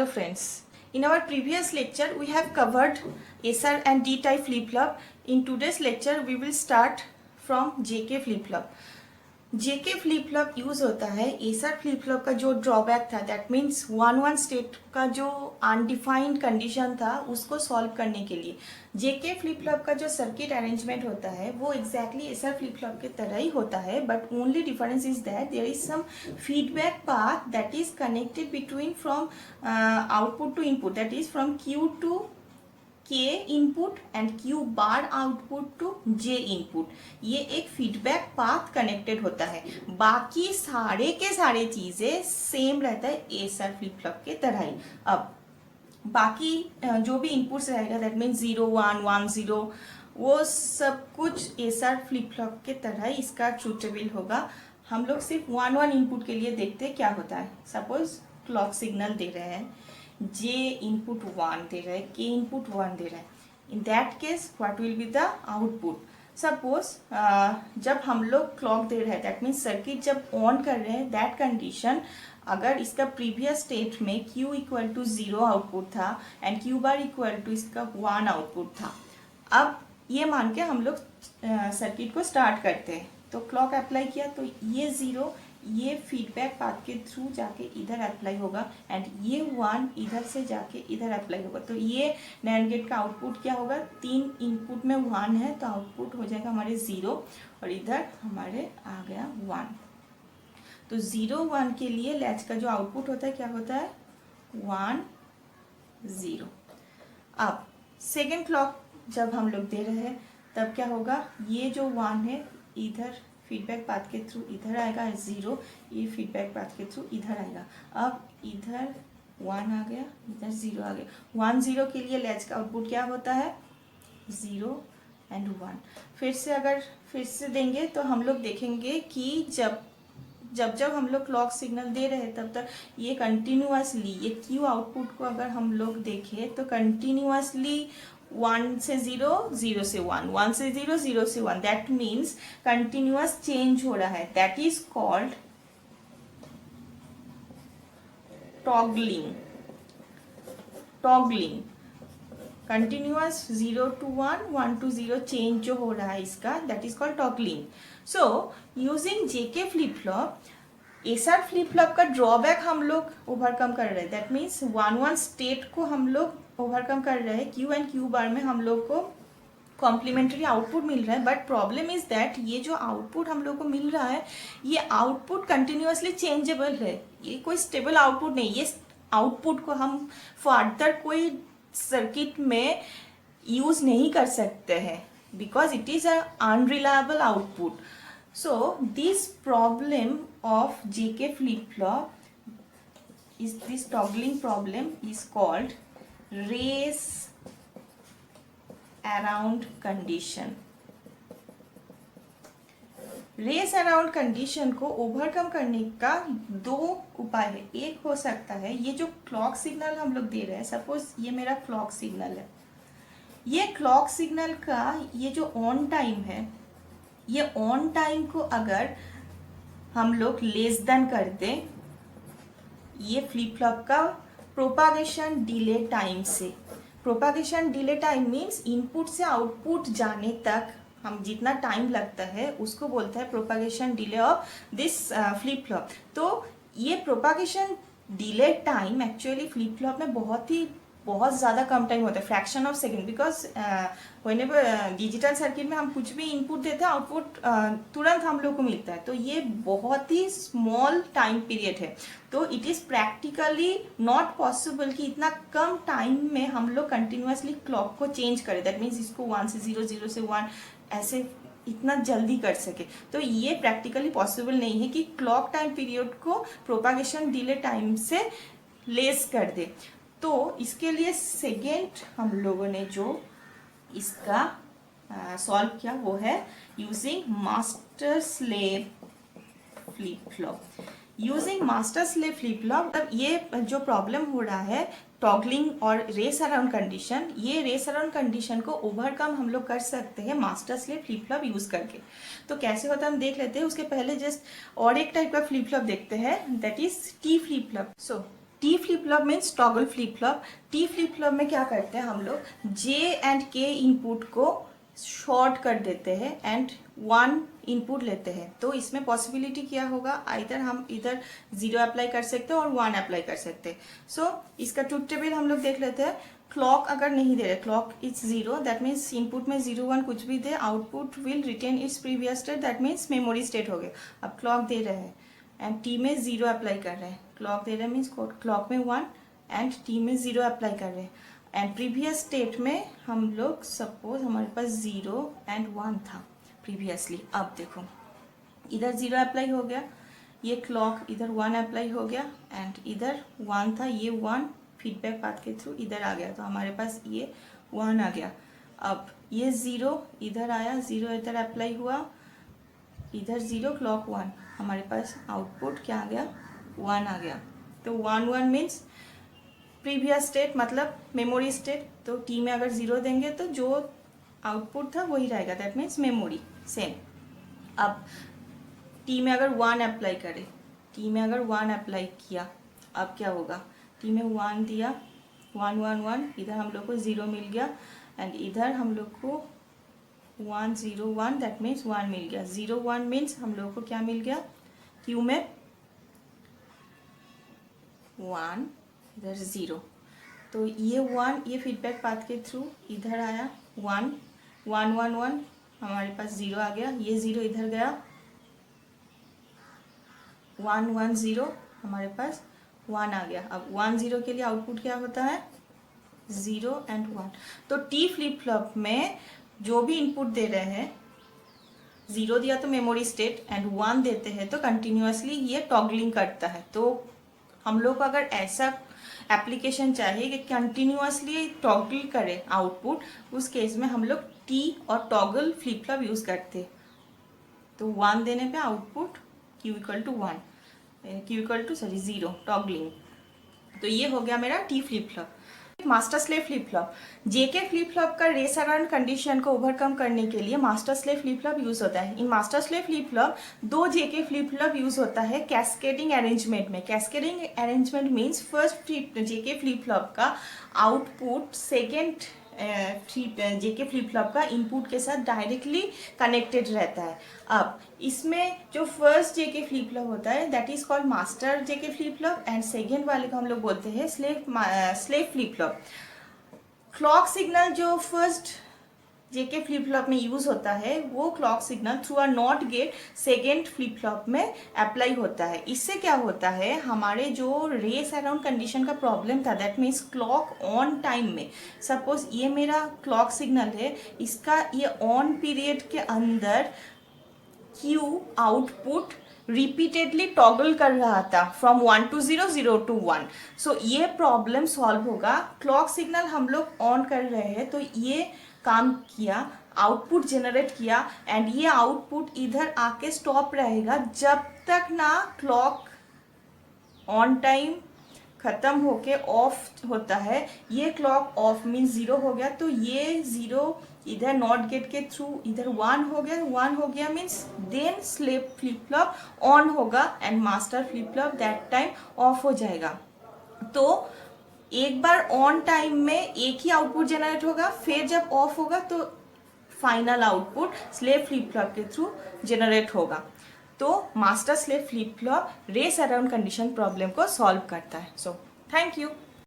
Hello friends. In our previous lecture we have covered SR and D type flip-flop. In today's lecture we will start from JK flip-flop. JK flip-flop use होता है SR flip-flop का जो drawback था, that means 1-1 state का जो undefined condition था उसको solve करने के लिए JK flip-flop का जो सर्किट अरेंजमेंट होता है वो एग्जैक्टली SR flip-flop के तरह ही होता है, but only difference is that there is some feedback path that is connected between from output to input, that is from Q to K input and Q bar output to J input. ये एक feedback path connected होता है. बाकी सारे के सारे चीज़ें same रहता है SR फ्लिप फ्लॉप के तरह ही. अब बाकी जो भी इनपुट्स रहेगा दैट मीन्स 0 1 1 0 वो सब कुछ SR फ्लिप फ्लॉप के तरह ही इसका ट्रूथ टेबल होगा. हम लोग सिर्फ 1-1 इनपुट के लिए देखते हैं क्या होता है. सपोज क्लॉक सिग्नल दे रहे हैं, J इनपुट 1 दे रहा है, K इनपुट 1 दे रहा है. In that case what will be the output. Suppose जब हम लोग क्लॉक दे रहे हैं दैट मीन्स सर्किट जब ऑन कर रहे हैं, दैट कंडीशन अगर इसका प्रीवियस स्टेट में Q इक्वल टू 0 आउटपुट था and Q bar equal to इसका 1 आउटपुट था. अब ये मान के हम लोग सर्किट को स्टार्ट करते हैं. तो क्लॉक अप्लाई किया तो ये 0 ये फीडबैक पाथ के थ्रू जाके इधर अप्लाई होगा एंड ये 1 इधर से जाके इधर अप्लाई होगा. तो ये नैंड गेट का आउटपुट क्या होगा, 3 इनपुट में 1 है तो आउटपुट हो जाएगा हमारे 0 और इधर हमारे आ गया 1. तो 0 1 के लिए लैच का जो आउटपुट होता है क्या होता है 1 0. अब सेकेंड क्लॉक जब हम लोग दे रहे हैं तब क्या होगा, ये जो 1 है इधर फीडबैक पाथ के थ्रू इधर आएगा 0, ये फीडबैक पाथ के थ्रू इधर आएगा. अब इधर 1 आ गया, इधर 0 आ गया. 1 0 के लिए लैच का आउटपुट क्या होता है 0 एंड 1. फिर से देंगे तो हम लोग देखेंगे कि जब हम लोग क्लॉक सिग्नल दे रहे हैं तब तक ये कंटिन्यूअसली ये Q आउटपुट को अगर हम लोग देखें तो कंटिन्यूअसली 1 से 0 0 से 1 1 से 0 0 से 1, दैट मीन्स कंटिन्यूअस चेंज हो रहा है. That is called toggling. Continuous 0 to 1 1 to 0 change जो हो रहा है इसका that is called toggling. So using JK flip flop SR flip flop का ड्रॉबैक हम लोग ओवरकम कर रहे हैं. दैट मीन्स 1-1 स्टेट को हम लोग ओवरकम कर रहे हैं. Q एंड Q बार में हम लोग को कॉम्प्लीमेंट्री आउटपुट मिल रहा है, बट प्रॉब्लम इज दैट ये जो आउटपुट हम लोग को मिल रहा है ये आउटपुट कंटिन्यूअसली चेंजेबल है. ये कोई स्टेबल आउटपुट नहीं. ये आउटपुट को हम फर्दर कोई सर्किट में यूज नहीं कर सकते हैं because it is a unreliable output. So this problem of JK flip-flop is this toggling problem is called race around condition. Race around condition को ओवरकम करने का 2 उपाय है. एक हो सकता है ये जो क्लॉक सिग्नल हम लोग दे रहे हैं, सपोज ये मेरा क्लॉक सिग्नल है, ये क्लॉक सिग्नल का ये जो ऑन टाइम है ये ऑन टाइम को अगर हम लोग लेस देन कर दें ये फ्लिप फ्लॉप का प्रोपागेशन डिले टाइम से. Propagation delay time means input से आउटपुट जाने तक हम जितना टाइम लगता है उसको बोलता है propagation delay of this flip flop. तो ये propagation delay time actually flip flop में बहुत ज़्यादा कम टाइम होता है, fraction of second. Because whenever digital circuit में हम कुछ भी इनपुट देते हैं आउटपुट तुरंत हम लोग को मिलता है. तो ये बहुत ही स्मॉल टाइम पीरियड है. तो it is practically not possible कि इतना कम टाइम में हम लोग कंटिन्यूसली क्लॉक को चेंज करें. दैट मीन्स इसको 1 से 0 0 से 1 ऐसे इतना जल्दी कर सके. तो ये प्रैक्टिकली पॉसिबल नहीं है कि क्लॉक टाइम पीरियड को प्रोपागेशन डिले टाइम से लेस कर दे. तो इसके लिए सेकेंड हम लोगों ने जो इसका सॉल्व किया वो है using master slave flip flop. Using master slave flip flop अब ये जो प्रॉब्लम हो रहा है टॉगलिंग और रेस अराउंड कंडीशन, ये रेस अराउंड कंडीशन को ओवरकम हम लोग कर सकते हैं master slave flip flop use करके. तो कैसे होता है हम देख लेते हैं. उसके पहले जस्ट और एक टाइप का फ्लिप फ्लॉप देखते हैं that is T flip flop. So T flip flop means toggle flip flop. T flip flop में क्या करते हैं हम लोग, जे एंड के इनपुट को शॉर्ट कर देते हैं एंड वन इनपुट लेते हैं। तो इसमें पॉसिबिलिटी क्या होगा, आइदर हम इधर 0 अप्लाई कर सकते हैं और 1 अप्लाई कर सकते हैं। सो इसका ट्रुथ टेबल हम लोग देख लेते हैं। क्लॉक अगर नहीं दे रहे, clock is 0, that means input में 0 1 कुछ भी दे, output will retain its previous state, that means memory state हो गया। अब क्लॉक दे रहे हैं एंड टी में 0 अप्लाई कर रहे हैं, क्लॉक दे रहे हैं मीन्स क्लॉक में 1 एंड टी में 0 अप्लाई कर रहे हैं। एंड प्रीवियस स्टेट में हम लोग सपोज हमारे पास 0 एंड 1 था प्रीवियसली। अब देखो इधर 0 अप्लाई हो गया, ये क्लॉक इधर 1 अप्लाई हो गया एंड इधर 1 था, ये 1 फीडबैक पाथ के थ्रू इधर आ गया, तो हमारे पास ये 1 आ गया। अब ये 0 इधर आया, 0 इधर अप्लाई हुआ, इधर 0 क्लॉक 1, हमारे पास आउटपुट क्या आ गया, 1 आ गया। तो 1 1 मीन्स प्रीवियस स्टेट मतलब मेमोरी स्टेट। तो टी में अगर 0 देंगे तो जो आउटपुट था वही रहेगा, दैट मीन्स मेमोरी सेम। अब टी में अगर 1 अप्लाई करें, टी में अगर 1 अप्लाई किया, अब क्या होगा, टी में 1 दिया, 1 1 1, इधर हम लोग को 0 मिल गया एंड इधर हम लोग को 1 0 1, दैट मीन्स 1 मिल गया। 0 1 मीन्स हम लोग को क्या मिल गया, क्यू में 1 इधर 0, तो ये 1 ये फीडबैक पाथ के थ्रू इधर आया, 1 1 1 1 हमारे पास 0 आ गया, ये 0 इधर गया, 1 1 0 हमारे पास 1 आ गया। अब 1 0 के लिए आउटपुट क्या होता है, 0 एंड 1। तो टी फ्लिप फ्लॉप में जो भी इनपुट दे रहे हैं, 0 दिया तो मेमोरी स्टेट एंड 1 देते हैं तो कंटिन्यूअसली ये टॉगलिंग करता है। तो हम लोग को अगर ऐसा एप्लीकेशन चाहिए कि कंटिन्यूअसली टॉगल करे आउटपुट, उस केस में हम लोग टी और टॉगल फ्लिप फ्लॉप यूज़ करते हैं। तो 1 देने पे output Q equal to 1, Q equal to 0 toggling. तो ये हो गया मेरा T flip flop. Master slave flip flop, JK flip flop का रेस अराउंड कंडीशन को ओवरकम करने के लिए master slave flip flop use होता है। In master slave flip flop 2 JK flip flop use होता है कैस्केडिंग अरेंजमेंट में। Cascading arrangement means first JK flip flop का आउटपुट सेकेंड जेके फ्लिप फ्लॉप का इनपुट के साथ डायरेक्टली कनेक्टेड रहता है। अब इसमें जो फर्स्ट जेके फ्लिप फ्लॉप होता है that is called master JK flip flop and second वाले को हम लोग बोलते हैं slave flip flop. Clock signal जो फर्स्ट जेके फ्लिप फ्लॉप में यूज होता है वो clock signal through a not gate second flip flop में अप्लाई होता है। इससे क्या होता है, हमारे जो रेस अराउंड कंडीशन का प्रॉब्लम था, that means clock on time में, सपोज ये मेरा क्लॉक सिग्नल है, इसका ये ऑन पीरियड के अंदर क्यू आउटपुट रिपीटेडली टॉगल कर रहा था फ्रॉम 1 to 0 0 to 1। सो ये प्रॉब्लम सॉल्व होगा। क्लॉक सिग्नल हम लोग ऑन कर रहे हैं तो ये काम किया, आउटपुट जनरेट किया एंड ये आउटपुट इधर आके स्टॉप रहेगा जब तक ना क्लॉक ऑन टाइम ख़त्म होके ऑफ होता है। ये क्लॉक ऑफ मीन्स 0 हो गया, तो ये 0 इधर नॉट गेट के थ्रू इधर 1 हो गया, 1 हो गया means then slave flip flop on होगा and master flip flop that time off हो जाएगा। तो एक बार ऑन टाइम में एक ही आउटपुट जनरेट होगा, फिर जब ऑफ होगा तो final output slave flip flop के थ्रू जनरेट होगा। तो master slave flip flop race around condition problem को सॉल्व करता है। So thank you.